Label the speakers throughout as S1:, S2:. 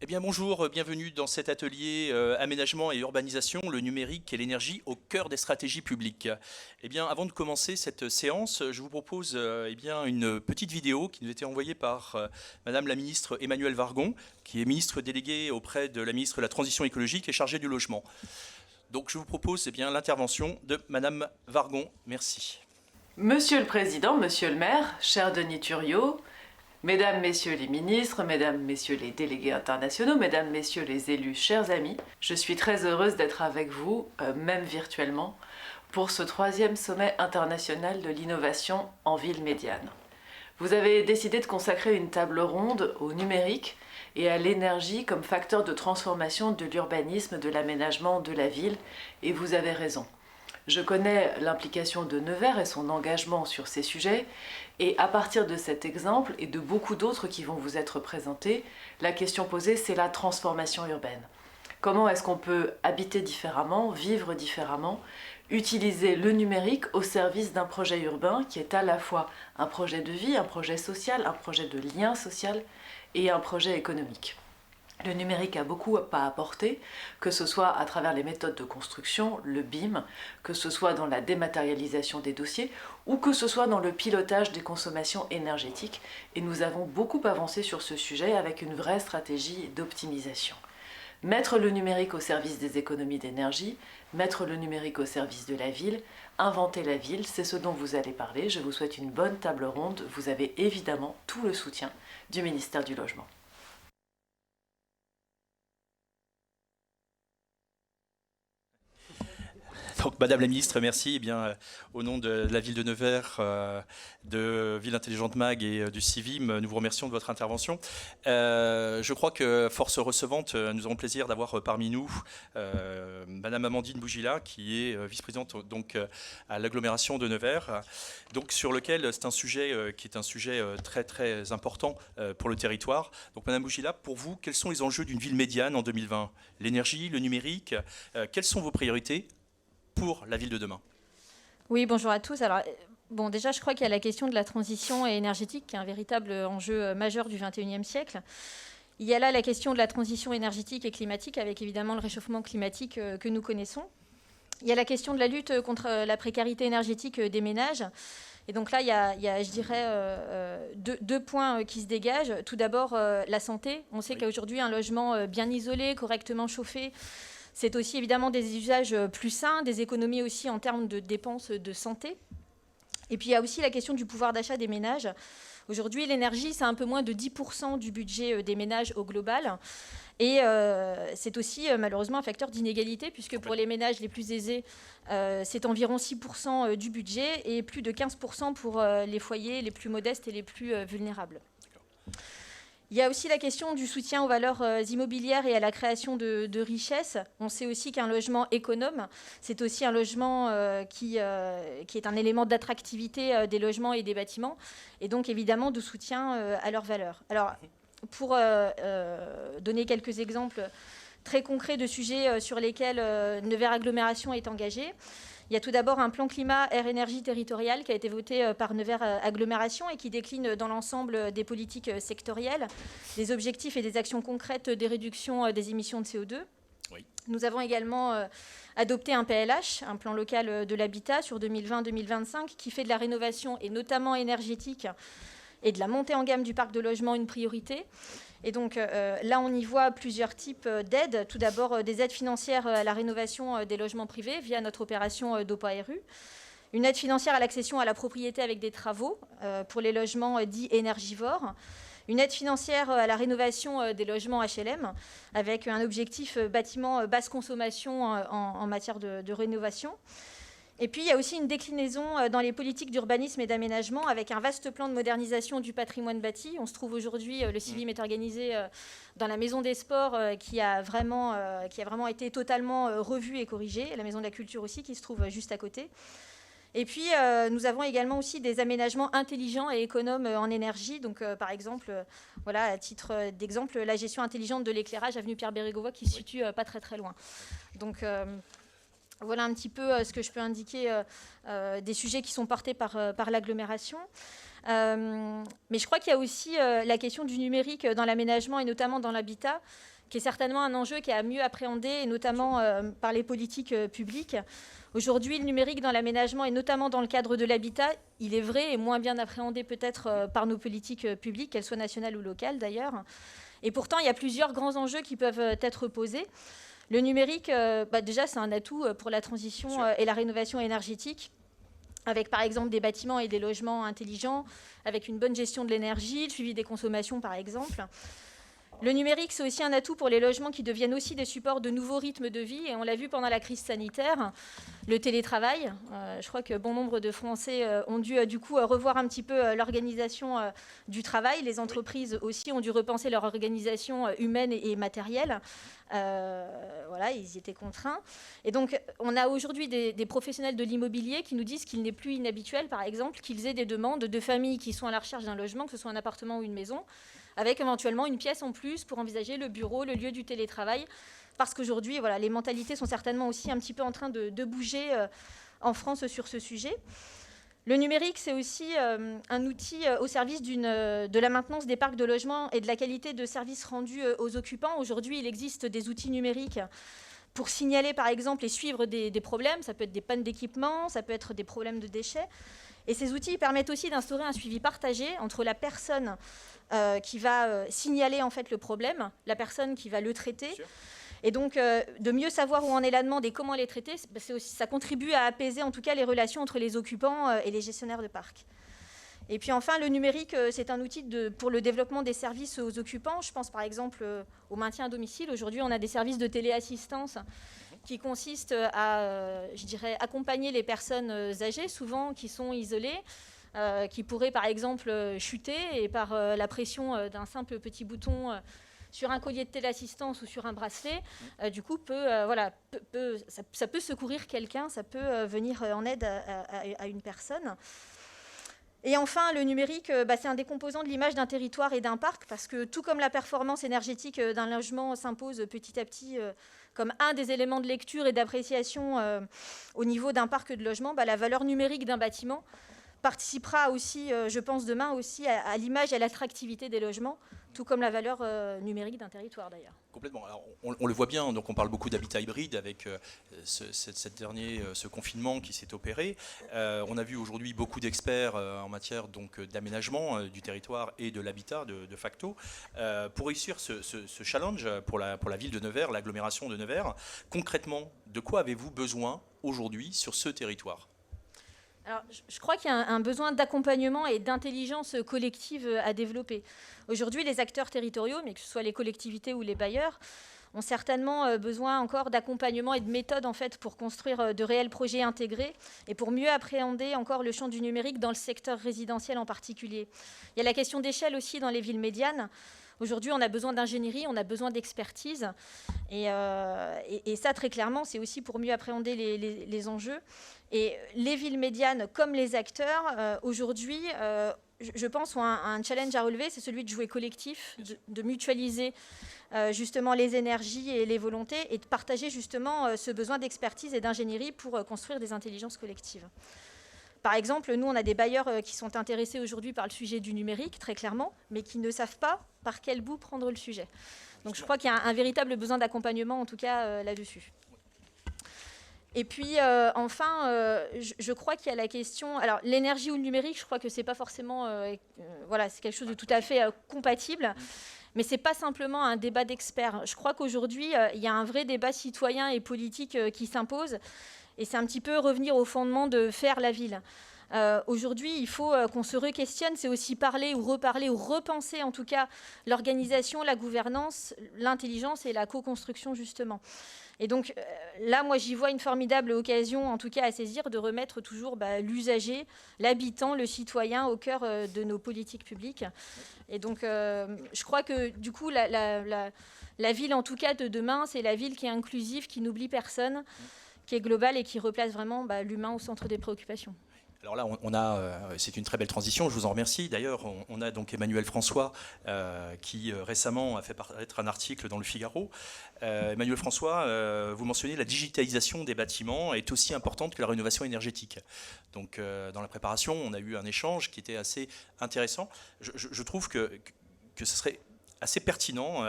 S1: Eh bien bonjour, bienvenue dans cet atelier aménagement et urbanisation, le numérique et l'énergie au cœur des stratégies publiques. Eh bien avant de commencer cette séance, je vous propose eh bien, une petite vidéo qui nous a été envoyée par Madame la ministre Emmanuelle Wargon, qui est ministre déléguée auprès de la ministre de la Transition écologique et chargée du logement. Donc je vous propose eh bien, l'intervention de Madame Wargon. Merci.
S2: Monsieur le Président, Monsieur le maire, cher Denis Thuriot, Mesdames, Messieurs les ministres, Mesdames, Messieurs les délégués internationaux, Mesdames, Messieurs les élus, chers amis, je suis très heureuse d'être avec vous, même virtuellement, pour ce 3e sommet international de l'innovation en ville médiane. Vous avez décidé de consacrer une table ronde au numérique et à l'énergie comme facteur de transformation de l'urbanisme, de l'aménagement de la ville, et vous avez raison. Je connais l'implication de Nevers et son engagement sur ces sujets, et à partir de cet exemple et de beaucoup d'autres qui vont vous être présentés, la question posée, c'est la transformation urbaine. Comment est-ce qu'on peut habiter différemment, vivre différemment, utiliser le numérique au service d'un projet urbain qui est à la fois un projet de vie, un projet social, un projet de lien social et un projet économique. Le numérique a beaucoup à apporter, que ce soit à travers les méthodes de construction, le BIM, que ce soit dans la dématérialisation des dossiers ou que ce soit dans le pilotage des consommations énergétiques. Et nous avons beaucoup avancé sur ce sujet avec une vraie stratégie d'optimisation. Mettre le numérique au service des économies d'énergie, mettre le numérique au service de la ville, inventer la ville, c'est ce dont vous allez parler. Je vous souhaite une bonne table ronde. Vous avez évidemment tout le soutien du ministère du Logement.
S1: Donc, Madame la Ministre, merci. Eh bien, au nom de la ville de Nevers, de Ville Intelligente Mag et du CIVIM, nous vous remercions de votre intervention. Je crois que, force recevante, nous aurons plaisir d'avoir parmi nous Madame Amandine Bougila, qui est vice-présidente donc, à l'agglomération de Nevers, donc, sur lequel c'est un sujet qui est un sujet très très important pour le territoire. Donc, Madame Bougila, pour vous, quels sont les enjeux d'une ville médiane en 2020 ? L'énergie, le numérique, quelles sont vos priorités pour la ville de demain?
S3: Oui, bonjour à tous. Alors, bon, déjà, je crois qu'il y a la question de la transition énergétique, qui est un véritable enjeu majeur du XXIe siècle. Il y a là la question de la transition énergétique et climatique, avec évidemment le réchauffement climatique que nous connaissons. Il y a la question de la lutte contre la précarité énergétique des ménages. Et donc là, il y a je dirais, deux points qui se dégagent. Tout d'abord, la santé. On sait qu'aujourd'hui, un logement bien isolé, correctement chauffé, c'est aussi évidemment des usages plus sains, des économies aussi en termes de dépenses de santé. Et puis il y a aussi la question du pouvoir d'achat des ménages. Aujourd'hui, l'énergie, c'est un peu moins de 10% du budget des ménages au global. Et c'est aussi malheureusement un facteur d'inégalité, puisque pour les ménages les plus aisés, c'est environ 6% du budget et plus de 15% pour les foyers les plus modestes et les plus vulnérables. Il y a aussi la question du soutien aux valeurs immobilières et à la création de richesses. On sait aussi qu'un logement économe, c'est aussi un logement qui est un élément d'attractivité des logements et des bâtiments, et donc évidemment de soutien à leurs valeurs. Alors, pour donner quelques exemples très concrets de sujets sur lesquels Nevers Agglomération est engagée, il y a tout d'abord un plan climat air-énergie territorial qui a été voté par Nevers Agglomération et qui décline dans l'ensemble des politiques sectorielles, des objectifs et des actions concrètes des réductions des émissions de CO2. Oui. Nous avons également adopté un PLH, un plan local de l'habitat sur 2020-2025, qui fait de la rénovation et notamment énergétique et de la montée en gamme du parc de logement une priorité. Et donc là, on y voit plusieurs types d'aides. Tout d'abord, des aides financières à la rénovation des logements privés via notre opération DOPA-RU. Une aide financière à l'accession à la propriété avec des travaux pour les logements dits énergivores. Une aide financière à la rénovation des logements HLM avec un objectif bâtiment basse consommation en matière de rénovation. Et puis, il y a aussi une déclinaison dans les politiques d'urbanisme et d'aménagement avec un vaste plan de modernisation du patrimoine bâti. On se trouve aujourd'hui, le CIVIM est organisé dans la Maison des Sports qui a vraiment été totalement revue et corrigée, et la Maison de la Culture aussi qui se trouve juste à côté. Et puis, nous avons également aussi des aménagements intelligents et économes en énergie. Donc, par exemple, voilà, à titre d'exemple, la gestion intelligente de l'éclairage avenue Pierre-Bérégovoy qui se situe pas très très loin. Donc, voilà un petit peu ce que je peux indiquer des sujets qui sont portés par l'agglomération. Mais je crois qu'il y a aussi la question du numérique dans l'aménagement et notamment dans l'habitat qui est certainement un enjeu qui est à mieux appréhender, et notamment par les politiques publiques. Aujourd'hui, le numérique dans l'aménagement, et notamment dans le cadre de l'habitat, il est vrai, est moins bien appréhendé peut-être par nos politiques publiques, qu'elles soient nationales ou locales d'ailleurs. Et pourtant, il y a plusieurs grands enjeux qui peuvent être posés. Le numérique, déjà, c'est un atout pour la transition et la rénovation énergétique, avec par exemple des bâtiments et des logements intelligents, avec une bonne gestion de l'énergie, le suivi des consommations par exemple. Le numérique, c'est aussi un atout pour les logements qui deviennent aussi des supports de nouveaux rythmes de vie. Et on l'a vu pendant la crise sanitaire, le télétravail. Je crois que bon nombre de Français ont dû du coup revoir un petit peu l'organisation du travail. Les entreprises aussi ont dû repenser leur organisation humaine et matérielle. Voilà, ils y étaient contraints. Et donc, on a aujourd'hui des professionnels de l'immobilier qui nous disent qu'il n'est plus inhabituel, par exemple, qu'ils aient des demandes de familles qui sont à la recherche d'un logement, que ce soit un appartement ou une maison, avec éventuellement une pièce en plus pour envisager le bureau, le lieu du télétravail. Parce qu'aujourd'hui, voilà, les mentalités sont certainement aussi un petit peu en train de bouger en France sur ce sujet. Le numérique, c'est aussi un outil au service de la maintenance des parcs de logements et de la qualité de services rendus aux occupants. Aujourd'hui, il existe des outils numériques pour signaler, par exemple, et suivre des problèmes. Ça peut être des pannes d'équipement, ça peut être des problèmes de déchets. Et ces outils permettent aussi d'instaurer un suivi partagé entre la personne qui va signaler en fait le problème, la personne qui va le traiter. Et donc, de mieux savoir où en est la demande et comment les traiter, ça contribue à apaiser en tout cas les relations entre les occupants et les gestionnaires de parcs. Et puis enfin, le numérique, c'est un outil pour le développement des services aux occupants. Je pense par exemple au maintien à domicile. Aujourd'hui, on a des services de téléassistance qui consistent à, je dirais, accompagner les personnes âgées, souvent qui sont isolées, qui pourraient par exemple chuter et par la pression d'un simple petit bouton sur un collier de téléassistance ou sur un bracelet, du coup, ça peut secourir quelqu'un, ça peut venir en aide à une personne. Et enfin, le numérique, c'est un des composants de l'image d'un territoire et d'un parc, parce que tout comme la performance énergétique d'un logement s'impose petit à petit comme un des éléments de lecture et d'appréciation au niveau d'un parc de logement, la valeur numérique d'un bâtiment participera aussi, je pense demain aussi, à l'image et à l'attractivité des logements, tout comme la valeur numérique d'un territoire d'ailleurs.
S1: Complètement. Alors, on le voit bien, donc on parle beaucoup d'habitat hybride avec ce confinement qui s'est opéré. On a vu aujourd'hui beaucoup d'experts en matière d'aménagement du territoire et de l'habitat de facto. Pour réussir ce challenge pour la ville de Nevers, l'agglomération de Nevers, concrètement, de quoi avez-vous besoin aujourd'hui sur ce territoire ?
S3: Alors, je crois qu'il y a un besoin d'accompagnement et d'intelligence collective à développer. Aujourd'hui, les acteurs territoriaux, mais que ce soit les collectivités ou les bailleurs, ont certainement besoin encore d'accompagnement et de méthodes en fait, pour construire de réels projets intégrés et pour mieux appréhender encore le champ du numérique dans le secteur résidentiel en particulier. Il y a la question d'échelle aussi dans les villes médianes. Aujourd'hui, on a besoin d'ingénierie, on a besoin d'expertise. Et ça, très clairement, c'est aussi pour mieux appréhender les enjeux. Et les villes médianes, comme les acteurs, aujourd'hui, je pense, ont un challenge à relever, c'est celui de jouer collectif, de mutualiser justement les énergies et les volontés et de partager justement ce besoin d'expertise et d'ingénierie pour construire des intelligences collectives. Par exemple, nous, on a des bailleurs qui sont intéressés aujourd'hui par le sujet du numérique, très clairement, mais qui ne savent pas par quel bout prendre le sujet. Donc je crois qu'il y a un véritable besoin d'accompagnement, en tout cas, là-dessus. Et puis, enfin, je crois qu'il y a la question... Alors, l'énergie ou le numérique, je crois que ce n'est pas forcément... c'est quelque chose de tout à fait compatible. Mais ce n'est pas simplement un débat d'experts. Je crois qu'aujourd'hui, il y a un vrai débat citoyen et politique qui s'impose. Et c'est un petit peu revenir au fondement de faire la ville. Aujourd'hui, il faut qu'on se re-questionne, c'est aussi parler ou reparler ou repenser en tout cas l'organisation, la gouvernance, l'intelligence et la co-construction justement. Et donc là, moi j'y vois une formidable occasion en tout cas à saisir de remettre toujours l'usager, l'habitant, le citoyen au cœur de nos politiques publiques. Et donc je crois que du coup la ville en tout cas de demain, c'est la ville qui est inclusive, qui n'oublie personne, qui est globale et qui replace vraiment l'humain au centre des préoccupations.
S1: Alors là, c'est une très belle transition, je vous en remercie. D'ailleurs, on a donc Emmanuel François qui récemment a fait paraître un article dans Le Figaro. Emmanuel François, vous mentionnez la digitalisation des bâtiments est aussi importante que la rénovation énergétique. Donc dans la préparation, on a eu un échange qui était assez intéressant. Je trouve que ce serait assez pertinent,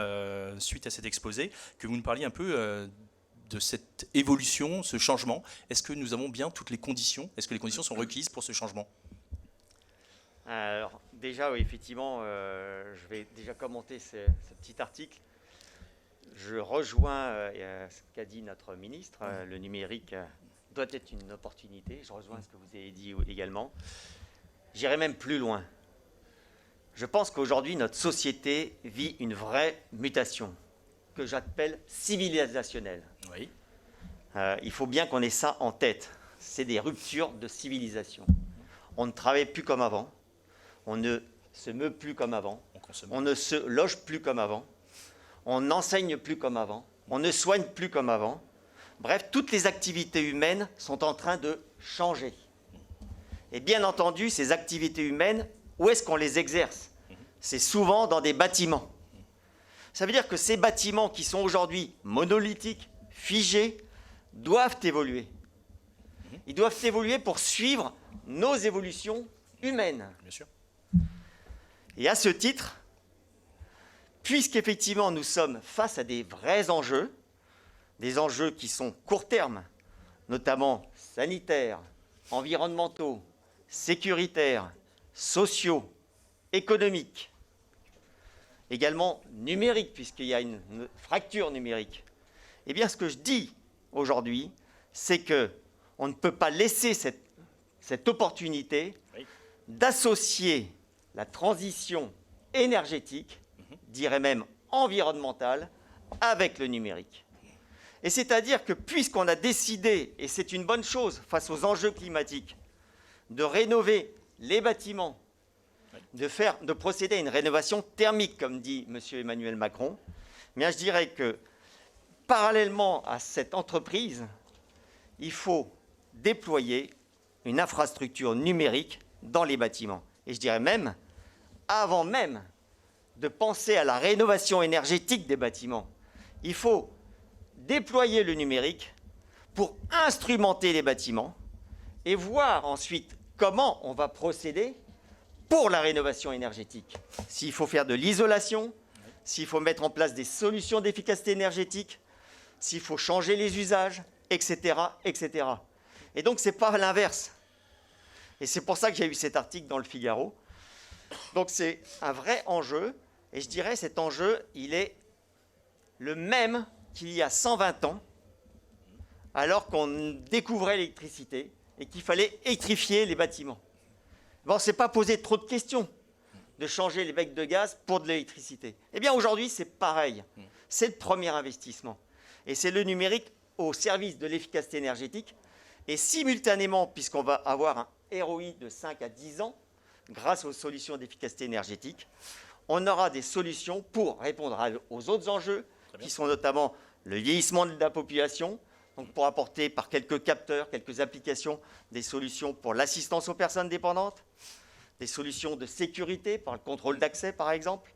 S1: suite à cet exposé, que vous nous parliez un peu de cette évolution, ce changement. Est-ce que nous avons bien toutes les conditions? Est-ce que les conditions sont requises pour ce changement?
S4: Alors, déjà, oui, effectivement, je vais déjà commenter ce petit article. Je rejoins ce qu'a dit notre ministre. Le numérique doit être une opportunité. Je rejoins ce que vous avez dit également. J'irai même plus loin. Je pense qu'aujourd'hui, notre société vit une vraie mutation que j'appelle civilisationnelle.
S1: Oui.
S4: Il faut bien qu'on ait ça en tête. C'est des ruptures de civilisation. On ne travaille plus comme avant. On ne se meut plus comme avant. On ne se loge plus comme avant. On n'enseigne plus comme avant. On ne soigne plus comme avant. Bref, toutes les activités humaines sont en train de changer. Et bien entendu, ces activités humaines, où est-ce qu'on les exerce? C'est souvent dans des bâtiments. Ça veut dire que ces bâtiments qui sont aujourd'hui monolithiques, figés, doivent évoluer. Ils doivent évoluer pour suivre nos évolutions humaines.
S1: Bien sûr.
S4: Et à ce titre, puisqu'effectivement nous sommes face à des vrais enjeux, des enjeux qui sont court terme, notamment sanitaires, environnementaux, sécuritaires, sociaux, économiques, également numériques, puisqu'il y a une fracture numérique. Eh bien, ce que je dis aujourd'hui, c'est qu'on ne peut pas laisser cette opportunité d'associer la transition énergétique, dirais même environnementale, avec le numérique. Et c'est-à-dire que puisqu'on a décidé, et c'est une bonne chose face aux enjeux climatiques, de rénover les bâtiments, de procéder à une rénovation thermique, comme dit M. Emmanuel Macron, eh bien je dirais que parallèlement à cette entreprise, il faut déployer une infrastructure numérique dans les bâtiments. Et je dirais même, avant même de penser à la rénovation énergétique des bâtiments, il faut déployer le numérique pour instrumenter les bâtiments et voir ensuite comment on va procéder pour la rénovation énergétique. S'il faut faire de l'isolation, s'il faut mettre en place des solutions d'efficacité énergétique, s'il faut changer les usages, etc., etc. Et donc, ce n'est pas l'inverse. Et c'est pour ça qu'il y a eu cet article dans le Figaro. Donc, c'est un vrai enjeu. Et je dirais, cet enjeu, il est le même qu'il y a 120 ans, alors qu'on découvrait l'électricité et qu'il fallait électrifier les bâtiments. Bon, on ne s'est pas posé trop de questions de changer les becs de gaz pour de l'électricité. Eh bien, aujourd'hui, c'est pareil. C'est le premier investissement. Et c'est le numérique au service de l'efficacité énergétique. Et simultanément, puisqu'on va avoir un ROI de 5 à 10 ans, grâce aux solutions d'efficacité énergétique, on aura des solutions pour répondre aux autres enjeux, qui sont notamment le vieillissement de la population, donc pour apporter par quelques capteurs, quelques applications, des solutions pour l'assistance aux personnes dépendantes, des solutions de sécurité, par le contrôle d'accès par exemple,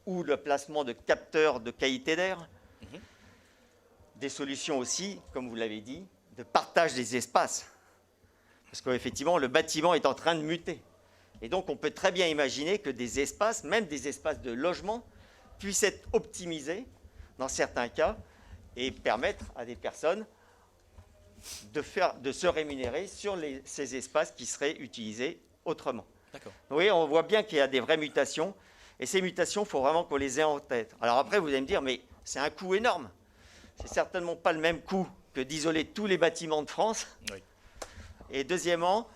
S4: ou le placement de capteurs de qualité d'air, des solutions aussi, comme vous l'avez dit, de partage des espaces. Parce qu'effectivement, le bâtiment est en train de muter. Et donc, on peut très bien imaginer que des espaces, même des espaces de logement, puissent être optimisés dans certains cas et permettre à des personnes de se rémunérer sur ces espaces qui seraient utilisés autrement.
S1: D'accord.
S4: Oui, on voit bien qu'il y a des vraies mutations. Et ces mutations, il faut vraiment qu'on les ait en tête. Alors après, vous allez me dire, mais c'est un coût énorme. C'est certainement pas le même coût que d'isoler tous les bâtiments de France.
S1: Oui.
S4: Et deuxièmement,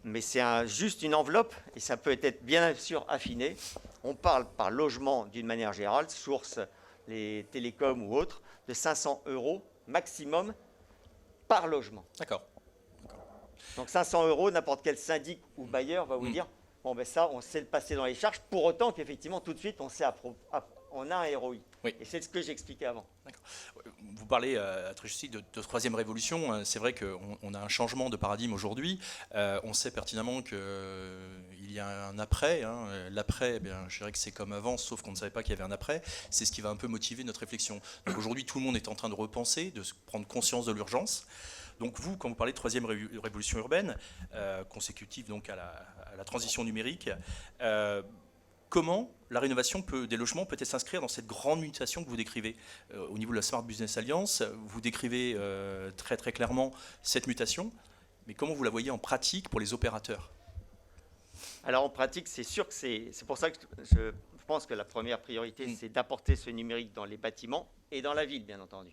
S4: mais c'est juste une enveloppe, et ça peut être bien sûr affiné. On parle par logement d'une manière générale, source les télécoms ou autres, de 500 € maximum par logement.
S1: D'accord.
S4: Donc 500 €, n'importe quel syndic ou bailleur va vous dire, bon ben ça, on sait le passer dans les charges, pour autant qu'effectivement, tout de suite, on a un ROI.
S1: Oui.
S4: Et c'est ce que j'expliquais avant.
S1: Vous parlez à très juste de troisième révolution. C'est vrai qu'on a un changement de paradigme aujourd'hui. On sait pertinemment qu'il y a un après. L'après, je dirais que c'est comme avant, sauf qu'on ne savait pas qu'il y avait un après. C'est ce qui va un peu motiver notre réflexion. Donc aujourd'hui, tout le monde est en train de repenser, de prendre conscience de l'urgence. Donc vous, quand vous parlez de troisième révolution urbaine, consécutive donc à la transition numérique, comment la rénovation des logements peut-être s'inscrire dans cette grande mutation que vous décrivez. Au niveau de la Smart Business Alliance, vous décrivez très très clairement cette mutation, mais comment vous la voyez en pratique pour les opérateurs?
S4: Alors en pratique, c'est sûr que c'est pour ça que je pense que la première priorité, c'est d'apporter ce numérique dans les bâtiments et dans la ville, bien entendu.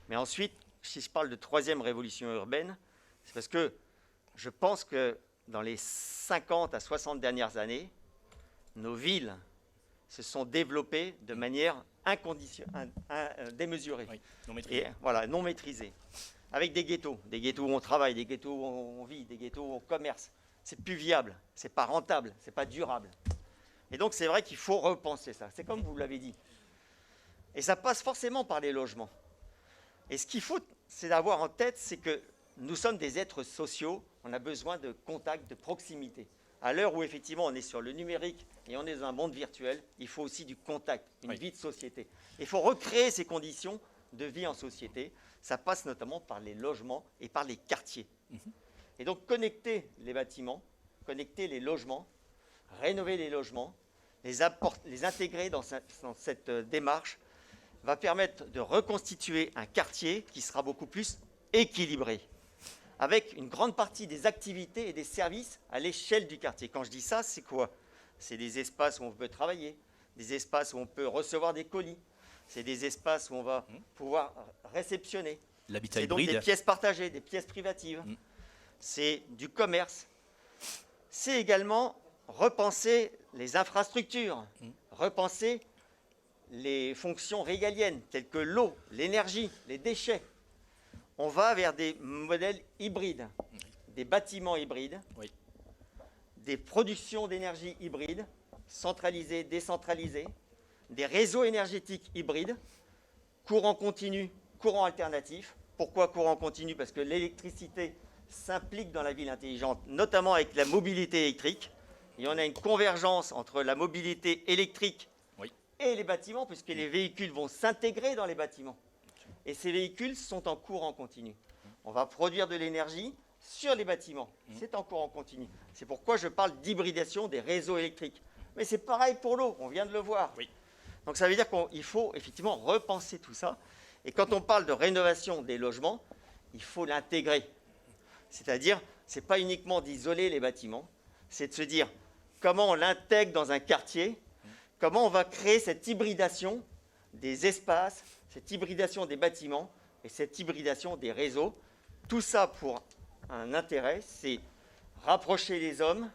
S4: Mais ensuite, si je parle de troisième révolution urbaine, c'est parce que je pense que dans les 50 à 60 dernières années, nos villes se sont développées de manière démesurée.
S1: Oui, non maîtrisé.
S4: Et voilà, non maîtrisée. Avec des ghettos où on travaille, des ghettos où on vit, des ghettos où on commerce. C'est plus viable, c'est pas rentable, c'est pas durable. Et donc c'est vrai qu'il faut repenser ça. C'est comme vous l'avez dit. Et ça passe forcément par les logements. Et ce qu'il faut, c'est d'avoir en tête, c'est que nous sommes des êtres sociaux, on a besoin de contact, de proximité. À l'heure où effectivement on est sur le numérique et on est dans un monde virtuel, il faut aussi du contact, une vie de société. Il faut recréer ces conditions de vie en société. Ça passe notamment par les logements et par les quartiers. Et donc connecter les bâtiments, connecter les logements, rénover les logements, les intégrer dans cette démarche va permettre de reconstituer un quartier qui sera beaucoup plus équilibré, avec une grande partie des activités et des services à l'échelle du quartier. Quand je dis ça, c'est quoi? C'est des espaces où on peut travailler, des espaces où on peut recevoir des colis, c'est des espaces où on va pouvoir réceptionner.
S1: L'habitat
S4: C'est donc
S1: hybride.
S4: des pièces partagées, des pièces privatives. C'est du commerce. C'est également repenser les infrastructures, repenser les fonctions régaliennes, telles que l'eau, l'énergie, les déchets. On va vers des modèles hybrides, des bâtiments hybrides,
S1: Oui.
S4: des productions d'énergie hybrides, centralisées, décentralisées, des réseaux énergétiques hybrides, courant continu, courant alternatif. Pourquoi courant continu? Parce que l'électricité s'implique dans la ville intelligente, notamment avec la mobilité électrique. Et on a une convergence entre la mobilité électrique et les bâtiments, puisque les véhicules vont s'intégrer dans les bâtiments. Et ces véhicules sont en courant continu. On va produire de l'énergie sur les bâtiments. C'est en courant continu. C'est pourquoi je parle d'hybridation des réseaux électriques. Mais c'est pareil pour l'eau, on vient de le voir.
S1: Oui.
S4: Donc ça veut dire qu'il faut effectivement repenser tout ça. Et quand on parle de rénovation des logements, il faut l'intégrer. C'est-à-dire, ce n'est pas uniquement d'isoler les bâtiments, c'est de se dire comment on l'intègre dans un quartier, comment on va créer cette hybridation des espaces, cette hybridation des bâtiments et cette hybridation des réseaux. Tout ça pour un intérêt, c'est rapprocher les hommes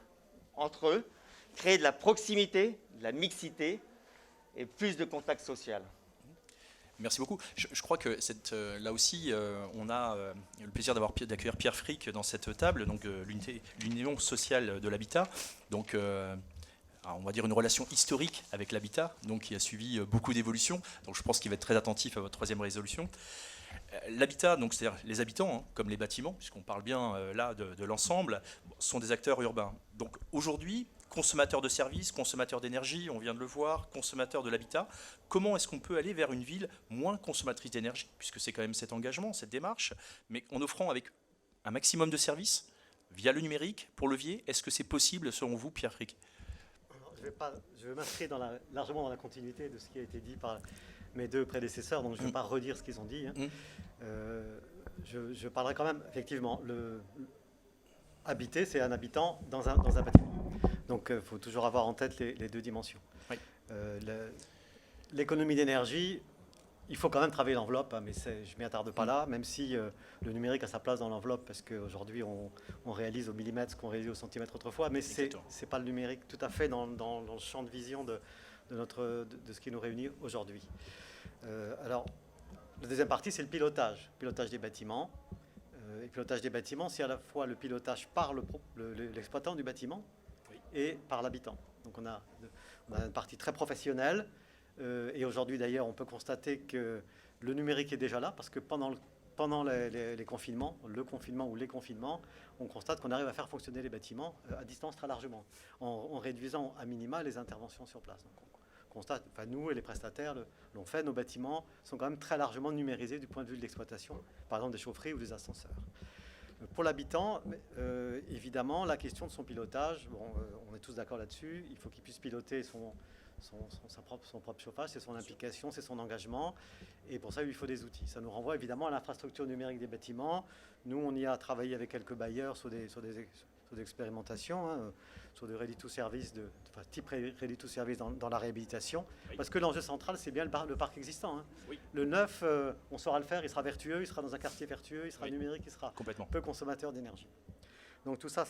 S4: entre eux, créer de la proximité, de la mixité et plus de contact social.
S1: Merci beaucoup. Je crois que là aussi, on a le plaisir d'accueillir Pierre Frick dans cette table, donc l'Union sociale de l'habitat. Donc, on va dire une relation historique avec l'habitat, donc qui a suivi beaucoup d'évolutions. Donc, je pense qu'il va être très attentif à votre troisième résolution. L'habitat, donc c'est-à-dire les habitants, hein, comme les bâtiments, puisqu'on parle bien là de l'ensemble, sont des acteurs urbains. Donc aujourd'hui, consommateurs de services, consommateurs d'énergie, on vient de le voir, consommateurs de l'habitat. Comment est-ce qu'on peut aller vers une ville moins consommatrice d'énergie, puisque c'est quand même cet engagement, cette démarche, mais en offrant avec un maximum de services via le numérique pour levier? Est-ce que c'est possible selon vous, Pierre Frick?
S5: Je vais m'inscrire largement dans la continuité de ce qui a été dit par mes deux prédécesseurs, donc je ne vais pas redire ce qu'ils ont dit. Je parlerai quand même, effectivement, habiter, c'est un habitant dans un bâtiment. Donc il faut toujours avoir en tête les deux dimensions.
S1: Oui.
S5: L'économie d'énergie, il faut quand même travailler l'enveloppe, hein, mais je ne m'y attarde pas là, même si le numérique a sa place dans l'enveloppe, parce qu'aujourd'hui on réalise au millimètre ce qu'on réalisait au centimètre autrefois, mais ce n'est pas le numérique tout à fait dans le champ de vision de ce qui nous réunit aujourd'hui. Alors, la deuxième partie, c'est le pilotage des bâtiments. Et le pilotage des bâtiments, c'est à la fois le pilotage par l'exploitant du bâtiment et par l'habitant. Donc on a une partie très professionnelle. Et aujourd'hui, d'ailleurs, on peut constater que le numérique est déjà là, parce que pendant les confinements, le confinement ou les confinements, on constate qu'on arrive à faire fonctionner les bâtiments à distance très largement, en réduisant à minima les interventions sur place. Donc on constate, enfin nous et les prestataires l'ont fait, nos bâtiments sont quand même très largement numérisés du point de vue de l'exploitation, par exemple des chaufferies ou des ascenseurs. Pour l'habitant, évidemment, la question de son pilotage, on est tous d'accord là-dessus, il faut qu'il puisse piloter son propre chauffage, c'est son implication, c'est son engagement. Et pour ça, il lui faut des outils. Ça nous renvoie évidemment à l'infrastructure numérique des bâtiments. Nous, on y a travaillé avec quelques bailleurs sur des expérimentations, hein, sur du ready-to-service, type ready-to-service dans la réhabilitation. Oui. Parce que l'enjeu central, c'est bien le parc existant. Hein. Oui. Le neuf, on saura le faire, il sera vertueux, il sera dans un quartier vertueux, il sera numérique, il sera peu consommateur d'énergie. Donc tout ça,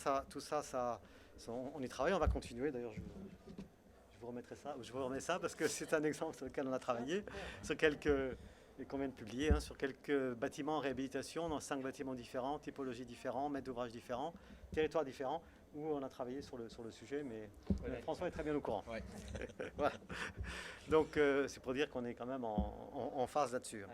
S5: on y travaille, on va continuer. D'ailleurs, je vous remets ça parce que c'est un exemple sur lequel on a travaillé, sur qu'on vient de publier, hein, sur quelques bâtiments en réhabilitation, dans 5 bâtiments différents, typologies différentes, maîtres d'ouvrage différents, territoires différents, où on a travaillé sur le sujet, mais François est très bien au courant. Ouais. Voilà. Donc c'est pour dire qu'on est quand même en phase là-dessus.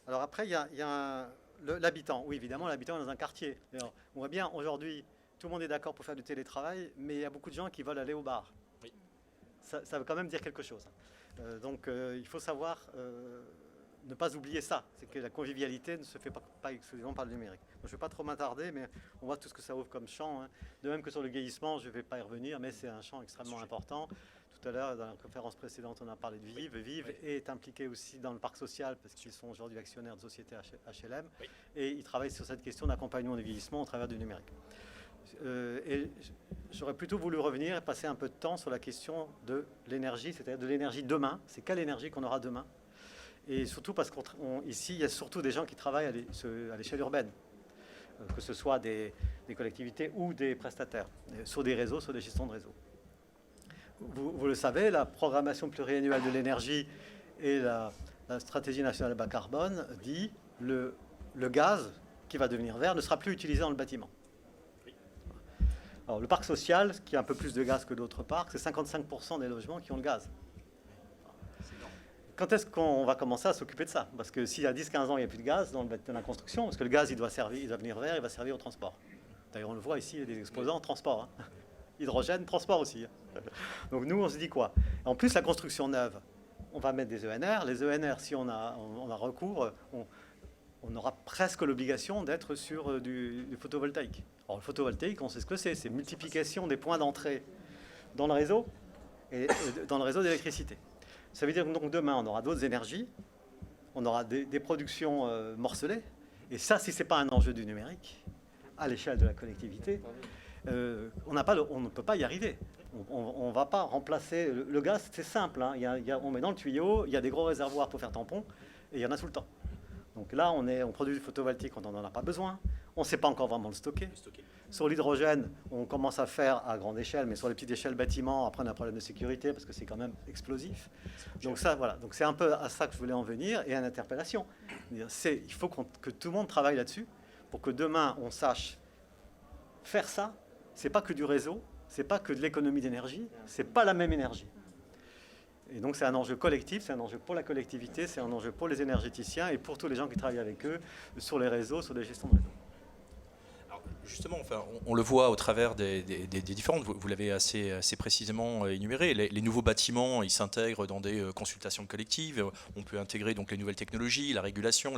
S5: Alors après, il y a l'habitant. Oui, évidemment, l'habitant est dans un quartier. Alors, on voit bien, aujourd'hui, tout le monde est d'accord pour faire du télétravail, mais il y a beaucoup de gens qui veulent aller au bar. Oui. Ça veut quand même dire quelque chose. Donc il faut savoir ne pas oublier ça, c'est que la convivialité ne se fait pas exclusivement par le numérique. Donc, je ne vais pas trop m'attarder, mais on voit tout ce que ça ouvre comme champ. Hein. De même que sur le vieillissement, je ne vais pas y revenir, mais c'est un champ extrêmement important. Tout à l'heure, dans la conférence précédente, on a parlé de Vive. Vive est impliqué aussi dans le parc social, parce qu'ils sont aujourd'hui actionnaires de société HLM, et ils travaillent sur cette question d'accompagnement du vieillissement au travers du numérique. Et j'aurais plutôt voulu revenir et passer un peu de temps sur la question de l'énergie, c'est-à-dire de l'énergie demain. C'est quelle énergie qu'on aura demain? Et surtout parce qu'ici, il y a surtout des gens qui travaillent à l'échelle urbaine, que ce soit des collectivités ou des prestataires, sur des réseaux, sur des gestions de réseaux. Vous le savez, la programmation pluriannuelle de l'énergie et la stratégie nationale bas carbone dit le gaz qui va devenir vert ne sera plus utilisé dans le bâtiment. Alors, le parc social, qui a un peu plus de gaz que d'autres parcs, c'est 55% des logements qui ont le gaz. Quand est-ce qu'on va commencer à s'occuper de ça? Parce que s'il y a 10-15 ans, il n'y a plus de gaz dans la construction, parce que le gaz, il doit venir vert, il va servir au transport. D'ailleurs, on le voit ici, il y a des exposants transport. Hein. Hydrogène, transport aussi. Hein. Donc nous, on se dit quoi? En plus, la construction neuve, on va mettre des ENR. Les ENR, si on a recours, on aura presque l'obligation d'être sur du photovoltaïque. Alors le photovoltaïque, on sait ce que c'est. C'est multiplication des points d'entrée dans le réseau et dans le réseau d'électricité. Ça veut dire que donc, demain, on aura d'autres énergies, on aura des productions morcelées. Et ça, si ce n'est pas un enjeu du numérique, à l'échelle de la collectivité, on ne peut pas y arriver. On ne va pas remplacer... Le gaz, c'est simple. Hein. On met dans le tuyau, il y a des gros réservoirs pour faire tampon, et il y en a tout le temps. Donc là, on produit du photovoltaïque quand on n'en a pas besoin. On ne sait pas encore vraiment le stocker. Sur l'hydrogène, on commence à faire à grande échelle, mais sur les petites échelles bâtiments, après on a un problème de sécurité parce que c'est quand même explosif. Donc ça, voilà. Donc c'est un peu à ça que je voulais en venir et à l'interpellation. Il faut que tout le monde travaille là-dessus pour que demain on sache faire ça. C'est pas que du réseau, c'est pas que de l'économie d'énergie, c'est pas la même énergie. Et donc c'est un enjeu collectif, c'est un enjeu pour la collectivité, c'est un enjeu pour les énergéticiens et pour tous les gens qui travaillent avec eux sur les réseaux, sur les gestions de réseaux.
S1: Justement, enfin, on le voit au travers des différentes, vous l'avez assez précisément énuméré, les nouveaux bâtiments, ils s'intègrent dans des consultations collectives, on peut intégrer donc les nouvelles technologies, la régulation,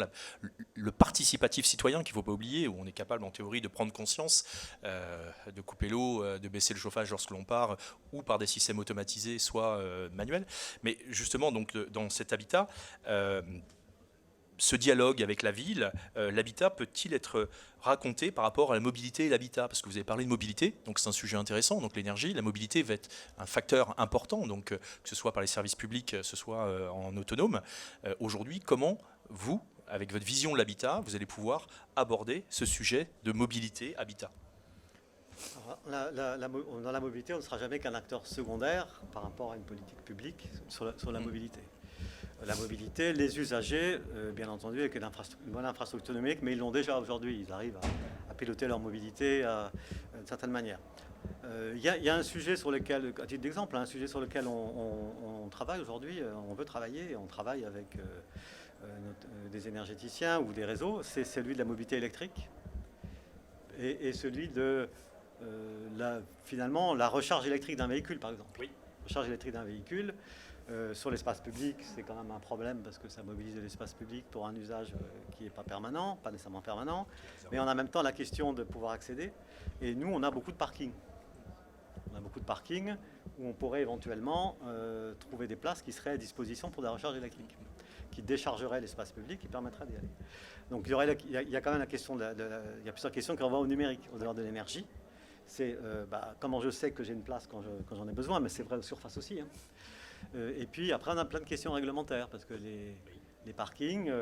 S1: le participatif citoyen qu'il ne faut pas oublier, où on est capable en théorie de prendre conscience, de couper l'eau, de baisser le chauffage lorsque l'on part, ou par des systèmes automatisés, soit manuels. Mais justement, donc, dans cet habitat, ce dialogue avec la ville, l'habitat peut-il être raconté par rapport à la mobilité et l'habitat? Parce que vous avez parlé de mobilité, donc c'est un sujet intéressant. Donc l'énergie, la mobilité va être un facteur important, donc que ce soit par les services publics, que ce soit en autonome. Aujourd'hui, comment vous, avec votre vision de l'habitat, vous allez pouvoir aborder ce sujet de mobilité, habitat?
S5: Dans la mobilité, on ne sera jamais qu'un acteur secondaire par rapport à une politique publique sur la mobilité. La mobilité, les usagers, bien entendu, avec une bonne infrastructure numérique, mais ils l'ont déjà aujourd'hui. Ils arrivent à piloter leur mobilité d'une certaine manière. Il y a un sujet sur lequel, à titre d'exemple, un sujet sur lequel on travaille aujourd'hui, on veut travailler, on travaille avec des énergéticiens ou des réseaux, c'est celui de la mobilité électrique et celui de, finalement, la recharge électrique d'un véhicule, par exemple. Oui. Recharge électrique d'un véhicule. Sur l'espace public, c'est quand même un problème parce que ça mobilise l'espace public pour un usage qui n'est pas permanent, pas nécessairement permanent, mais en même temps la question de pouvoir accéder. Et nous, on a beaucoup de parkings. On a beaucoup de parkings où on pourrait éventuellement trouver des places qui seraient à disposition pour de la recharge électrique, qui déchargeraient l'espace public, qui permettraient d'y aller. Donc il y a quand même la question, il y a plusieurs questions qui renvoient au numérique, au dehors de l'énergie. C'est comment je sais que j'ai une place quand j'en ai besoin, mais c'est vrai aux surfaces aussi. Et puis après, on a plein de questions réglementaires, parce que les parkings,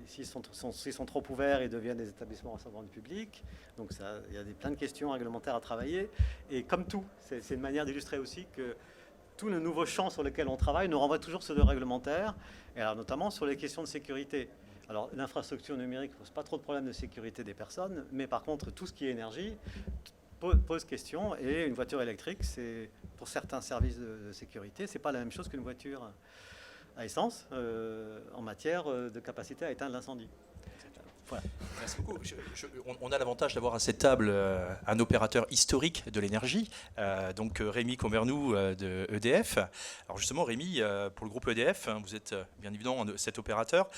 S5: s'ils sont trop ouverts, ils deviennent des établissements recevant du public. Donc il y a plein de questions réglementaires à travailler. Et comme tout, c'est une manière d'illustrer aussi que tous les nouveaux champs sur lesquels on travaille nous renvoient toujours sur le réglementaire, et alors notamment sur les questions de sécurité. Alors l'infrastructure numérique ne pose pas trop de problèmes de sécurité des personnes, mais par contre tout ce qui est énergie pose question, et une voiture électrique, c'est pour certains services de sécurité, c'est pas la même chose qu'une voiture à essence en matière de capacité à éteindre l'incendie. Voilà.
S1: Merci beaucoup. On a l'avantage d'avoir à cette table un opérateur historique de l'énergie, donc Rémi Combernou de EDF. Alors justement, Rémi, pour le groupe EDF, vous êtes bien évidemment cet opérateur.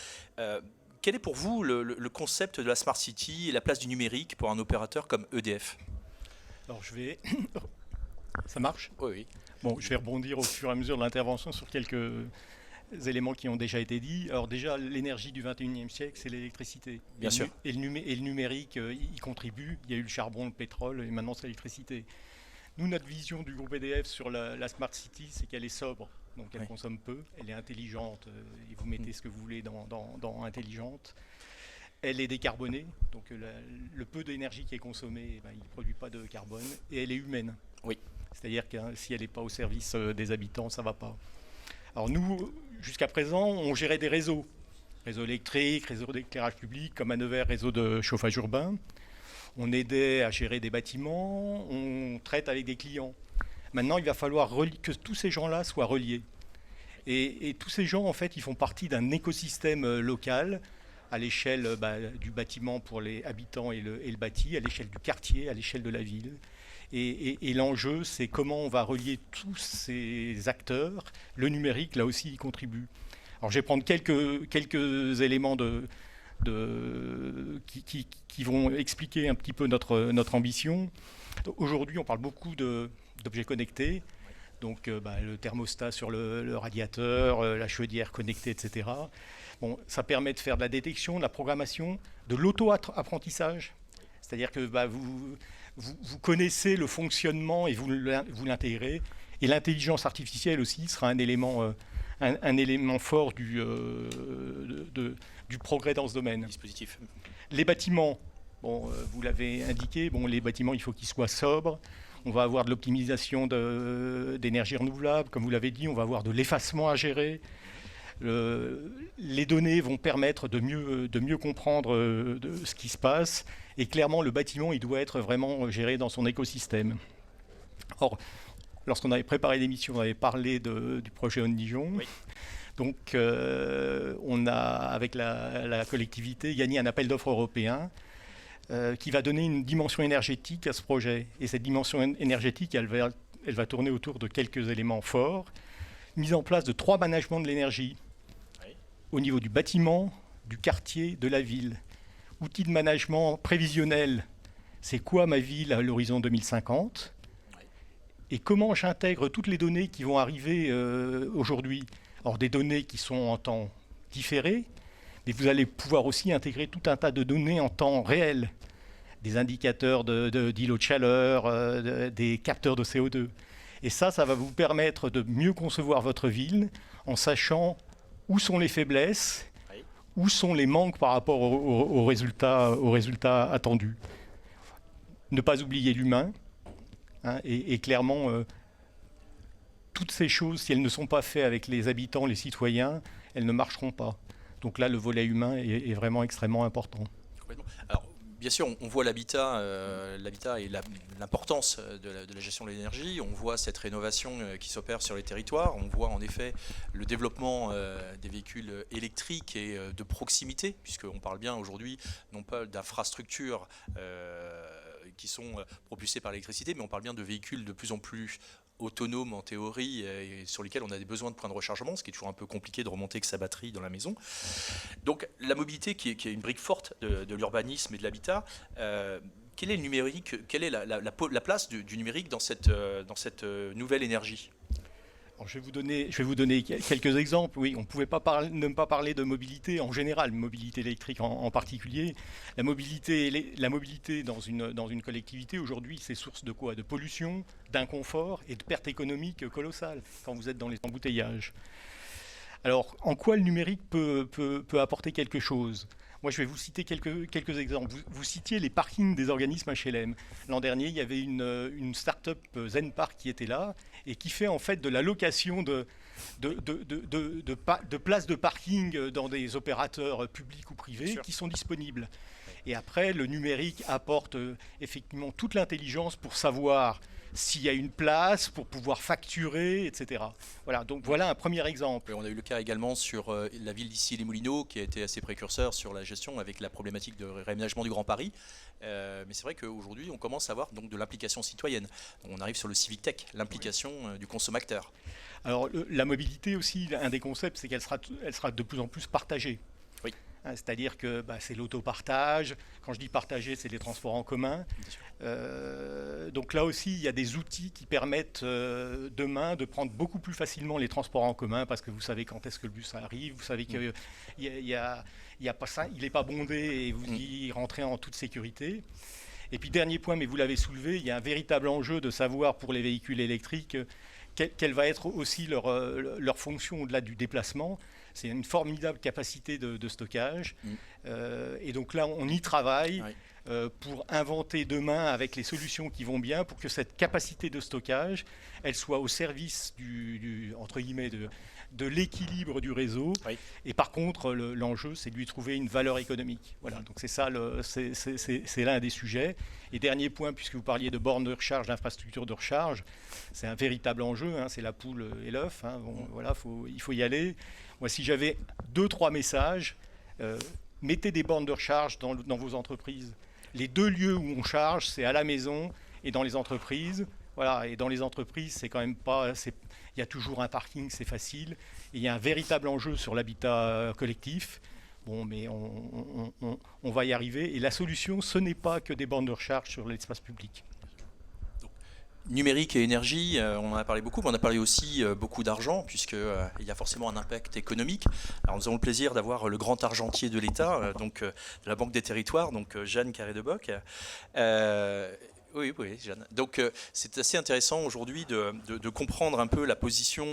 S1: Quel est pour vous le concept de la Smart City et la place du numérique pour un opérateur comme EDF ?
S6: Alors je vais... Ça marche ?
S1: Oui, oui.
S6: Bon, je vais rebondir au fur et à mesure de l'intervention sur quelques éléments qui ont déjà été dits. Alors déjà, l'énergie du 21e siècle, c'est l'électricité.
S1: Bien sûr.
S6: Et le numérique y contribue. Il y a eu le charbon, le pétrole, et maintenant c'est l'électricité. Nous, notre vision du groupe EDF sur la Smart City, c'est qu'elle est sobre. Donc elle consomme peu, elle est intelligente, et vous mettez ce que vous voulez dans intelligente. Elle est décarbonée, donc le peu d'énergie qui est consommée, il ne produit pas de carbone, et elle est humaine.
S1: Oui.
S6: C'est-à-dire que si elle n'est pas au service des habitants, ça ne va pas. Alors nous, jusqu'à présent, on gérait des réseaux électriques, réseaux d'éclairage public, comme à Nevers, réseau de chauffage urbain. On aidait à gérer des bâtiments, on traite avec des clients. Maintenant, il va falloir que tous ces gens-là soient reliés. Et tous ces gens, en fait, ils font partie d'un écosystème local, à l'échelle du bâtiment pour les habitants et le bâti, à l'échelle du quartier, à l'échelle de la ville. Et l'enjeu, c'est comment on va relier tous ces acteurs. Le numérique, là aussi, y contribue. Alors, je vais prendre quelques éléments qui vont expliquer un petit peu notre ambition. Aujourd'hui, on parle beaucoup d'objets connectés. Donc, le thermostat sur le radiateur, la chaudière connectée, etc. Bon, ça permet de faire de la détection, de la programmation, de l'auto-apprentissage. C'est-à-dire que vous connaissez le fonctionnement et vous l'intégrez. Et l'intelligence artificielle aussi sera un élément fort du progrès dans ce domaine.
S1: Dispositif.
S6: Les bâtiments, vous l'avez indiqué, les bâtiments, il faut qu'ils soient sobres. On va avoir de l'optimisation d'énergie renouvelable. Comme vous l'avez dit, on va avoir de l'effacement à gérer. Les données vont permettre de mieux comprendre ce qui se passe. Et clairement, le bâtiment, il doit être vraiment géré dans son écosystème. Or, lorsqu'on avait préparé l'émission, on avait parlé du projet Ondijon. Oui. Donc, on a, avec la collectivité, gagné un appel d'offres européen qui va donner une dimension énergétique à ce projet. Et cette dimension énergétique, elle va tourner autour de quelques éléments forts. Mise en place de 3 managements de l'énergie. Oui. Au niveau du bâtiment, du quartier, de la ville. Outils de management prévisionnel. C'est quoi ma ville à l'horizon 2050 ? Oui. Et comment j'intègre toutes les données qui vont arriver aujourd'hui ? Alors des données qui sont en temps différé, mais vous allez pouvoir aussi intégrer tout un tas de données en temps réel. Des indicateurs d'îlots de chaleur, des capteurs de CO2. Et ça va vous permettre de mieux concevoir votre ville en sachant où sont les faiblesses, oui. Où sont les manques par rapport aux résultats attendus. Ne pas oublier l'humain. Et clairement, toutes ces choses, si elles ne sont pas faites avec les habitants, les citoyens, elles ne marcheront pas. Donc là, le volet humain est vraiment extrêmement important.
S1: Alors, bien sûr, on voit l'habitat et l'importance de la gestion de l'énergie. On voit cette rénovation qui s'opère sur les territoires. On voit en effet le développement des véhicules électriques et de proximité, puisqu'on parle bien aujourd'hui non pas d'infrastructures qui sont propulsées par l'électricité, mais on parle bien de véhicules de plus en plus autonomes en théorie et sur lesquels on a des besoins de points de rechargement, ce qui est toujours un peu compliqué de remonter que sa batterie dans la maison. Donc la mobilité qui est une brique forte de l'urbanisme et de l'habitat, quel est le numérique, quelle est la place du numérique dans cette nouvelle énergie?
S6: Alors, je vais vous donner quelques exemples. Oui, on ne pouvait pas ne pas parler de mobilité en général, mobilité électrique en particulier. La mobilité dans une collectivité, aujourd'hui, c'est source de quoi? De pollution, d'inconfort et de pertes économiques colossales quand vous êtes dans les embouteillages. Alors, en quoi le numérique peut apporter quelque chose? Moi, je vais vous citer quelques exemples. Vous citiez les parkings des organismes HLM. L'an dernier, il y avait une start-up Zenpark qui était là et qui fait en fait de la location de places de parking dans des opérateurs publics ou privés qui sont disponibles. Et après, le numérique apporte effectivement toute l'intelligence pour savoir s'il y a une place, pour pouvoir facturer, etc. Voilà, donc voilà un premier exemple.
S1: On a eu le cas également sur la ville d'Issy-les-Moulineaux, qui a été assez précurseur sur la gestion avec la problématique de réaménagement du Grand Paris. Mais c'est vrai qu'aujourd'hui, on commence à avoir donc de l'implication citoyenne. On arrive sur le civic tech, l'implication du consommateur.
S6: Alors la mobilité aussi, un des concepts, c'est qu'elle sera de plus en plus partagée.
S1: Oui.
S6: C'est-à-dire que c'est l'autopartage. Quand je dis partager, c'est les transports en commun. Donc là aussi, il y a des outils qui permettent demain de prendre beaucoup plus facilement les transports en commun parce que vous savez quand est-ce que le bus arrive, vous savez qu'il y a pas ça, il n'est pas bondé et vous y rentrez en toute sécurité. Et puis dernier point, mais vous l'avez soulevé, il y a un véritable enjeu de savoir pour les véhicules électriques quelle va être aussi leur fonction au-delà du déplacement. C'est une formidable capacité de stockage. Et donc là, on y travaille pour inventer demain, avec les solutions qui vont bien, pour que cette capacité de stockage, elle soit au service entre guillemets, de l'équilibre du réseau. Oui. Et par contre, l'enjeu, c'est de lui trouver une valeur économique. Voilà, donc c'est ça, c'est l'un des sujets. Et dernier point, puisque vous parliez de bornes de recharge, d'infrastructures de recharge, c'est un véritable enjeu, c'est la poule et l'œuf. Voilà, il faut y aller. Moi, si j'avais 2-3 messages, mettez des bornes de recharge dans vos entreprises. Les 2 lieux où on charge, c'est à la maison et dans les entreprises. Voilà, et dans les entreprises, c'est quand même pas... Il y a toujours un parking, c'est facile. Et il y a un véritable enjeu sur l'habitat collectif. Bon, mais on va y arriver. Et la solution, ce n'est pas que des bornes de recharge sur l'espace public.
S1: Numérique et énergie, on en a parlé beaucoup, mais on a parlé aussi beaucoup d'argent, puisqu'il y a forcément un impact économique. Alors nous avons le plaisir d'avoir le grand argentier de l'État, de la Banque des Territoires, donc Jeanne Carré-Deboc. Oui, Jeanne. Donc c'est assez intéressant aujourd'hui de comprendre un peu la position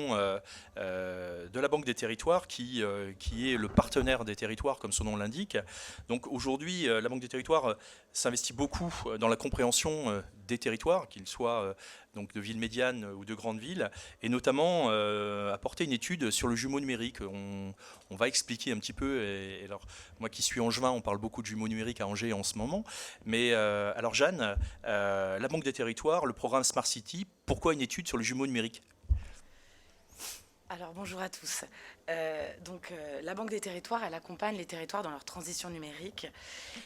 S1: de la Banque des Territoires qui est le partenaire des territoires comme son nom l'indique. Donc aujourd'hui la Banque des Territoires s'investit beaucoup dans la compréhension des territoires, qu'ils soient donc de villes médianes ou de grandes villes, et notamment apporter une étude sur le jumeau numérique. On va expliquer un petit peu, et alors moi qui suis angevin, on parle beaucoup de jumeau numérique à Angers en ce moment, mais alors Jeanne, la Banque des Territoires, le programme Smart City, pourquoi une étude sur le jumeau numérique ?
S7: Alors bonjour à tous. La Banque des Territoires, elle accompagne les territoires dans leur transition numérique.